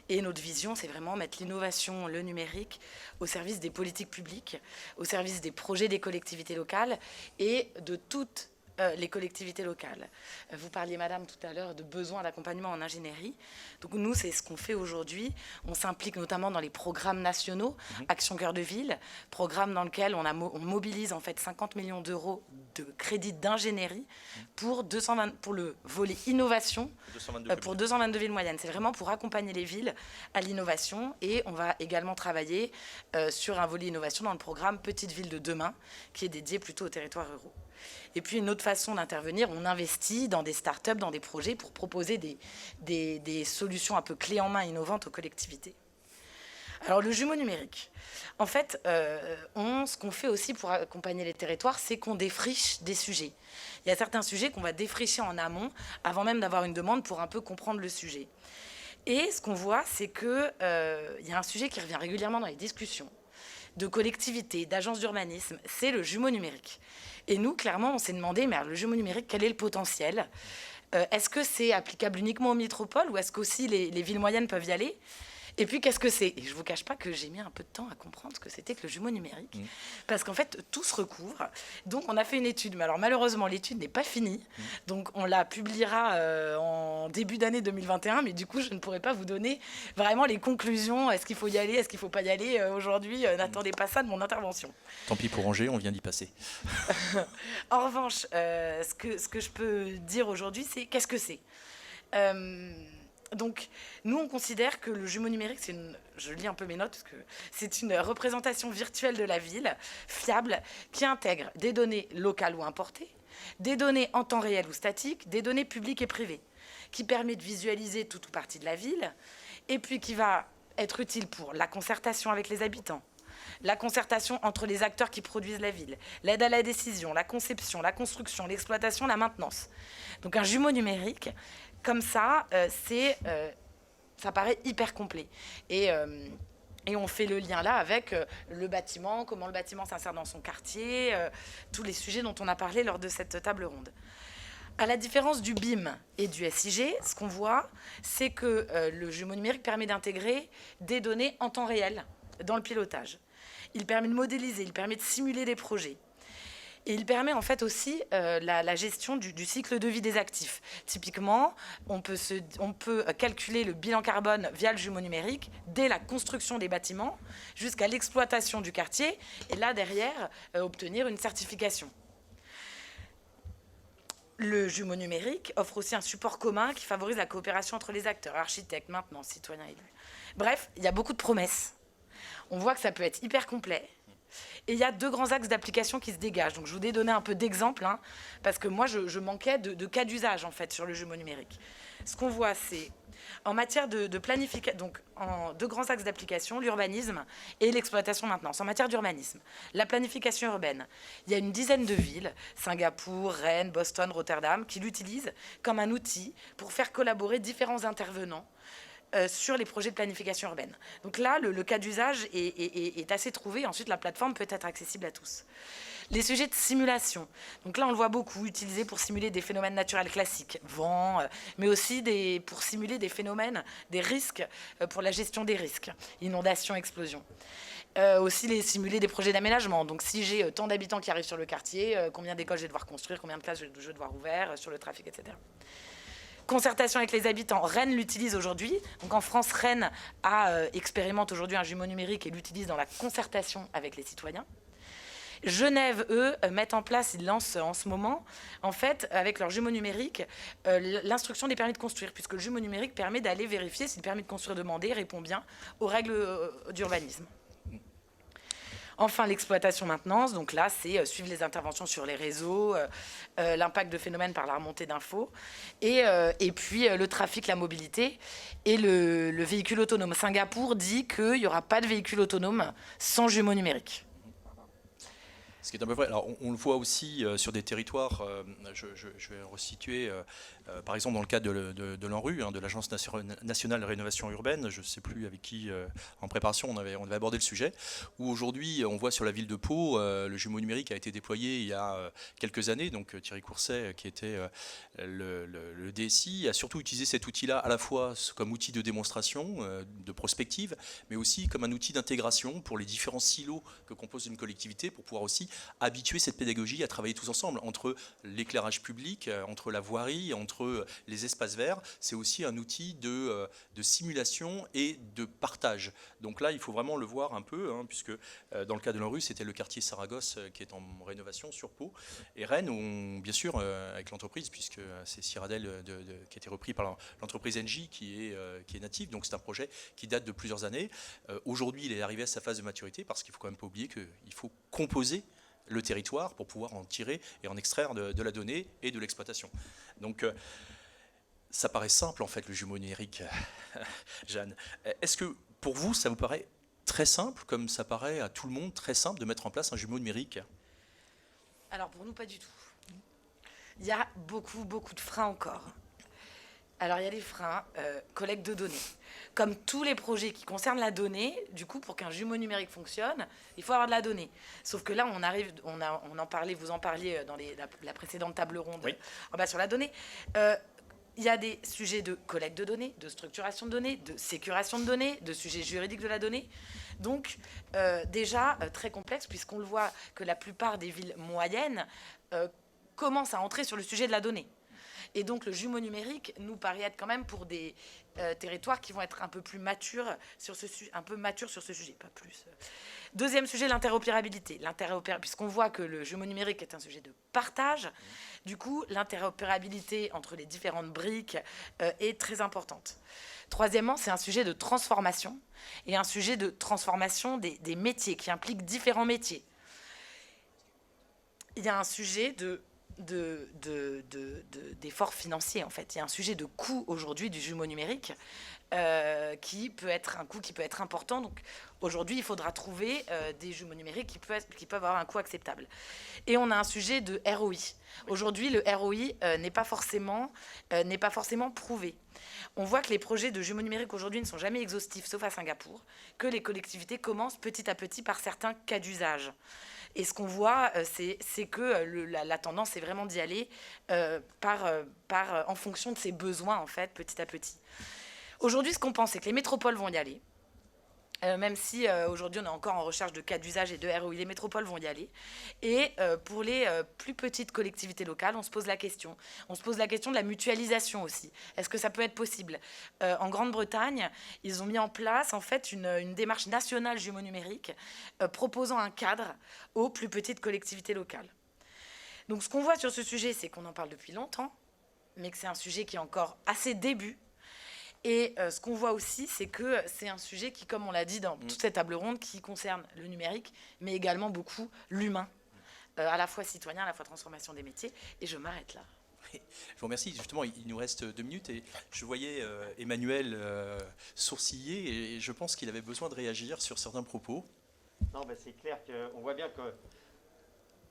S7: Et notre vision, c'est vraiment mettre l'innovation, le numérique, au service des politiques publiques, au service des projets des collectivités locales et de toutes les collectivités locales. Vous parliez, madame, tout à l'heure de besoin d'accompagnement en ingénierie. Donc nous, c'est ce qu'on fait aujourd'hui. On s'implique notamment dans les programmes nationaux, Action Cœur de Ville, programme dans lequel on mobilise en fait 50 millions d'euros de crédits d'ingénierie pour le volet innovation, pour 222 villes moyennes. C'est vraiment pour accompagner les villes à l'innovation, et on va également travailler sur un volet innovation dans le programme Petites Villes de demain, qui est dédié plutôt aux territoires ruraux. Et puis une autre façon d'intervenir, on investit dans des startups, dans des projets pour proposer des solutions un peu clés en main innovantes aux collectivités. Alors le jumeau numérique, en fait, ce qu'on fait aussi pour accompagner les territoires, c'est qu'on défriche des sujets. Il y a certains sujets qu'on va défricher en amont, avant même d'avoir une demande, pour un peu comprendre le sujet. Et ce qu'on voit, c'est qu'il y a un sujet qui revient régulièrement dans les discussions de collectivités, d'agences d'urbanisme, c'est le jumeau numérique. Et nous, clairement, on s'est demandé, mais le jumeau numérique, quel est le potentiel ? Est-ce que c'est applicable uniquement aux métropoles, ou est-ce qu'aussi les villes moyennes peuvent y aller ? Et puis, qu'est-ce que c'est? Et je ne vous cache pas que j'ai mis un peu de temps à comprendre ce que c'était que le jumeau numérique. Parce qu'en fait, tout se recouvre. Donc, on a fait une étude. Mais alors, malheureusement, l'étude n'est pas finie. Donc, on la publiera en début d'année 2021. Mais du coup, je ne pourrai pas vous donner vraiment les conclusions. Est-ce qu'il faut y aller? Est-ce qu'il ne faut pas y aller aujourd'hui? N'attendez pas ça de mon intervention.
S1: Tant pis pour Angers, on vient d'y passer.
S7: En revanche, ce que je peux dire aujourd'hui, c'est qu'est-ce que c'est? Donc, nous, on considère que le jumeau numérique, je lis un peu mes notes, parce que c'est une représentation virtuelle de la ville, fiable, qui intègre des données locales ou importées, des données en temps réel ou statiques, des données publiques et privées, qui permet de visualiser toute ou partie de la ville, et puis qui va être utile pour la concertation avec les habitants, la concertation entre les acteurs qui produisent la ville, l'aide à la décision, la conception, la construction, l'exploitation, la maintenance. Donc, un jumeau numérique, comme ça, ça paraît hyper complet. Et on fait le lien là avec le bâtiment, comment le bâtiment s'insère dans son quartier, tous les sujets dont on a parlé lors de cette table ronde. À la différence du BIM et du SIG, ce qu'on voit, c'est que le jumeau numérique permet d'intégrer des données en temps réel dans le pilotage. Il permet de modéliser, il permet de simuler des projets. Et il permet en fait aussi la gestion du cycle de vie des actifs. Typiquement, on peut calculer le bilan carbone via le jumeau numérique dès la construction des bâtiments jusqu'à l'exploitation du quartier et là derrière obtenir une certification. Le jumeau numérique offre aussi un support commun qui favorise la coopération entre les acteurs, architectes, maintenance, citoyens, élus. Bref, il y a beaucoup de promesses. On voit que ça peut être hyper complet. Et il y a deux grands axes d'application qui se dégagent. Donc, je vous ai donné un peu d'exemples, parce que moi, je manquais de cas d'usage, en fait, sur le jumeau numérique. Ce qu'on voit, c'est en matière de planification, donc en deux grands axes d'application, l'urbanisme et l'exploitation-maintenance. En matière d'urbanisme, la planification urbaine, il y a une dizaine de villes, Singapour, Rennes, Boston, Rotterdam, qui l'utilisent comme un outil pour faire collaborer différents intervenants sur les projets de planification urbaine. Donc là, le cas d'usage est assez trouvé. Ensuite, la plateforme peut être accessible à tous. Les sujets de simulation. Donc là, on le voit beaucoup, utilisé pour simuler des phénomènes naturels classiques, vent, mais aussi pour simuler des phénomènes, des risques, pour la gestion des risques, inondations, explosions. Aussi simuler des projets d'aménagement. Donc si j'ai tant d'habitants qui arrivent sur le quartier, combien d'écoles je vais devoir construire, combien de classes je vais devoir ouvrir sur le trafic, etc. Concertation avec les habitants. Rennes l'utilise aujourd'hui. Donc en France, Rennes expérimente aujourd'hui un jumeau numérique et l'utilise dans la concertation avec les citoyens. Genève, eux, mettent en place, ils lancent en ce moment, en fait, avec leur jumeau numérique, l'instruction des permis de construire, puisque le jumeau numérique permet d'aller vérifier si le permis de construire demandé répond bien aux règles d'urbanisme. Enfin, l'exploitation-maintenance, donc là, c'est suivre les interventions sur les réseaux, l'impact de phénomènes par la remontée d'infos, et puis le trafic, la mobilité, et le véhicule autonome. Singapour dit qu'il n'y aura pas de véhicule autonome sans jumeau numérique.
S1: Ce qui est un peu vrai. Alors, on le voit aussi sur des territoires, je vais resituer, par exemple dans le cadre de l'ANRU, de l'Agence nationale de rénovation urbaine, je ne sais plus avec qui, en préparation, on avait abordé le sujet, où aujourd'hui, on voit sur la ville de Pau, le jumeau numérique a été déployé il y a quelques années, donc Thierry Courset, qui était le DSI, a surtout utilisé cet outil-là à la fois comme outil de démonstration, de prospective, mais aussi comme un outil d'intégration pour les différents silos que compose une collectivité, pour pouvoir aussi habituer cette pédagogie à travailler tous ensemble, entre l'éclairage public, entre la voirie, entre les espaces verts. C'est aussi un outil de simulation et de partage. Donc là, il faut vraiment le voir un peu, puisque dans le cas de l'ANRU, c'était le quartier Saragosse qui est en rénovation sur Pau. Et Rennes, bien sûr, avec l'entreprise, puisque c'est Cyrادel qui a été repris par l'entreprise Engie qui est native. Donc c'est un projet qui date de plusieurs années. Aujourd'hui, il est arrivé à sa phase de maturité parce qu'il ne faut quand même pas oublier qu'il faut composer le territoire pour pouvoir en tirer et en extraire de la donnée et de l'exploitation. Donc, ça paraît simple, en fait, le jumeau numérique, Jeanne. Est-ce que, pour vous, ça vous paraît très simple, comme ça paraît à tout le monde très simple de mettre en place un jumeau numérique?
S7: Alors, pour nous, pas du tout. Il y a beaucoup de freins encore. Alors, il y a les freins, collecte de données. Comme tous les projets qui concernent la donnée, du coup, pour qu'un jumeau numérique fonctionne, il faut avoir de la donnée. Sauf que là, on en parlait, vous en parliez dans la précédente table ronde,
S1: oui.
S7: Sur la donnée. Il y a des sujets de collecte de données, de structuration de données, de sécurisation de données, de sujets juridiques de la donnée. Donc, déjà très complexe, puisqu'on le voit que la plupart des villes moyennes commencent à entrer sur le sujet de la donnée. Et donc, le jumeau numérique nous paraît être quand même pour des territoires qui vont être un peu plus matures sur ce sujet, pas plus. Deuxième sujet, l'interopérabilité. Puisqu'on voit que le jumeau numérique est un sujet de partage, du coup, l'interopérabilité entre les différentes briques est très importante. Troisièmement, c'est un sujet de transformation, et un sujet de transformation des métiers, qui implique différents métiers. Il y a un sujet d'efforts financiers, en fait. Il y a un sujet de coût aujourd'hui du jumeau numérique qui peut être un coût qui peut être important. Donc aujourd'hui, il faudra trouver des jumeaux numériques qui peuvent avoir un coût acceptable. Et on a un sujet de ROI. Aujourd'hui, le ROI n'est pas forcément prouvé. On voit que les projets de jumeaux numériques aujourd'hui ne sont jamais exhaustifs, sauf à Singapour, que les collectivités commencent petit à petit par certains cas d'usage. Et ce qu'on voit, c'est que la tendance est vraiment d'y aller en fonction de ses besoins, en fait, petit à petit. Aujourd'hui, ce qu'on pense, c'est que les métropoles vont y aller. Même si aujourd'hui on est encore en recherche de cas d'usage et de ROI, les métropoles vont y aller. Et pour les plus petites collectivités locales, on se pose la question. On se pose la question de la mutualisation aussi. Est-ce que ça peut être possible ? En Grande-Bretagne, ils ont mis en place en fait une démarche nationale jumeau numérique proposant un cadre aux plus petites collectivités locales. Donc ce qu'on voit sur ce sujet, c'est qu'on en parle depuis longtemps, mais que c'est un sujet qui est encore à ses débuts. Et ce qu'on voit aussi, c'est que c'est un sujet qui, comme on l'a dit dans toute cette table ronde, qui concerne le numérique, mais également beaucoup l'humain, à la fois citoyen, à la fois transformation des métiers. Et je m'arrête là.
S1: Je vous remercie. Justement, il nous reste 2 minutes et je voyais Emmanuel sourciller et je pense qu'il avait besoin de réagir sur certains propos.
S4: Non, ben c'est clair qu'on voit bien que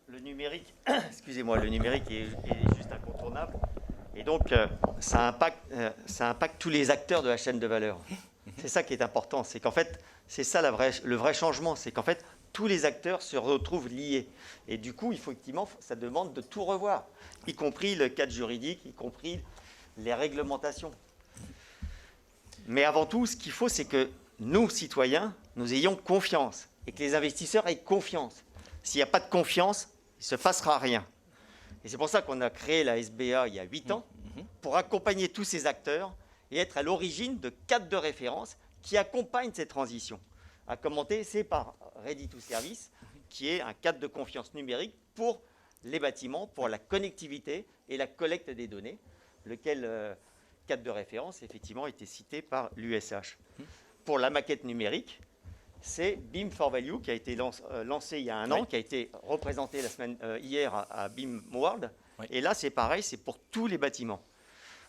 S4: le numérique, le numérique est juste incontournable. Et donc, ça impacte tous les acteurs de la chaîne de valeur. C'est ça qui est important. C'est qu'en fait, c'est ça le vrai changement. C'est qu'en fait, tous les acteurs se retrouvent liés. Et du coup, effectivement, ça demande de tout revoir, y compris le cadre juridique, y compris les réglementations. Mais avant tout, ce qu'il faut, c'est que nous, citoyens, nous ayons confiance et que les investisseurs aient confiance. S'il n'y a pas de confiance, il ne se passera rien. Et c'est pour ça qu'on a créé la SBA il y a 8 ans, pour accompagner tous ces acteurs et être à l'origine de cadres de référence qui accompagnent ces transitions. À commenter, c'est par Ready to Service, qui est un cadre de confiance numérique pour les bâtiments, pour la connectivité et la collecte des données, lequel cadre de référence, effectivement, a été cité par l'USH. Pour la maquette numérique, c'est BIM for Value qui a été lancé il y a un an, qui a été représenté hier à BIM World. Oui. Et là, c'est pareil, c'est pour tous les bâtiments.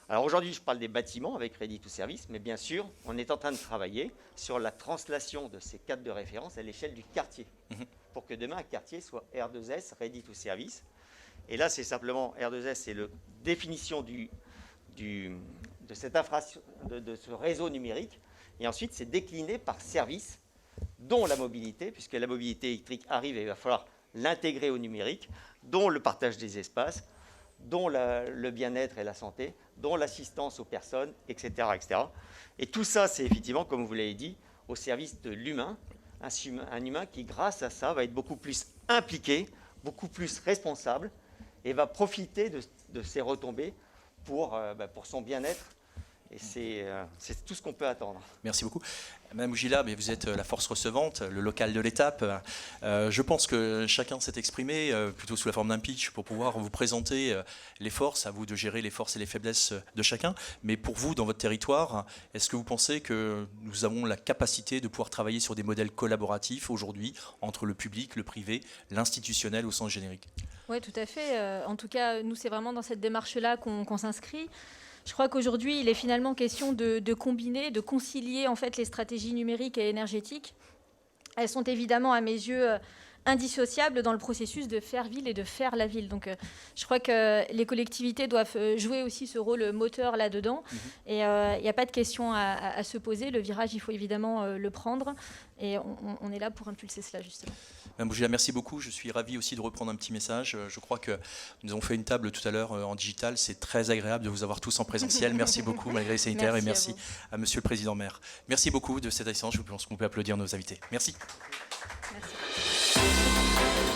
S4: Alors aujourd'hui, je parle des bâtiments avec Ready to Service, mais bien sûr, on est en train de travailler sur la translation de ces cadres de référence à l'échelle du quartier, pour que demain, un quartier soit R2S, Ready to Service. Et là, c'est simplement R2S, c'est la définition de ce réseau numérique. Et ensuite, c'est décliné par service, dont la mobilité, puisque la mobilité électrique arrive et il va falloir l'intégrer au numérique, dont le partage des espaces, dont le bien-être et la santé, dont l'assistance aux personnes, etc., etc. Et tout ça, c'est effectivement, comme vous l'avez dit, au service de l'humain, un humain qui, grâce à ça, va être beaucoup plus impliqué, beaucoup plus responsable, et va profiter de ces retombées pour son bien-être. Et c'est tout ce qu'on peut attendre.
S1: Merci beaucoup. Madame Ougila, mais vous êtes la force recevante, le local de l'étape. Je pense que chacun s'est exprimé plutôt sous la forme d'un pitch pour pouvoir vous présenter les forces, à vous de gérer les forces et les faiblesses de chacun. Mais pour vous, dans votre territoire, est-ce que vous pensez que nous avons la capacité de pouvoir travailler sur des modèles collaboratifs aujourd'hui entre le public, le privé, l'institutionnel au sens générique ?
S3: Oui, tout à fait. En tout cas, nous, c'est vraiment dans cette démarche-là qu'on s'inscrit. Je crois qu'aujourd'hui, il est finalement question de combiner, de concilier en fait les stratégies numériques et énergétiques. Elles sont évidemment, à mes yeux, indissociables dans le processus de faire ville et de faire la ville. Donc, je crois que les collectivités doivent jouer aussi ce rôle moteur là-dedans. Et il n'y a pas de question à se poser. Le virage, il faut évidemment le prendre. Et on est là pour impulser cela, justement.
S1: Madame Bougela, merci beaucoup. Je suis ravi aussi de reprendre un petit message. Je crois que nous avons fait une table tout à l'heure en digital. C'est très agréable de vous avoir tous en présentiel. Merci beaucoup, malgré les sanitaires, et merci à Monsieur le Président maire. Merci beaucoup de cet échange. Je pense qu'on peut applaudir nos invités. Merci.
S3: Merci.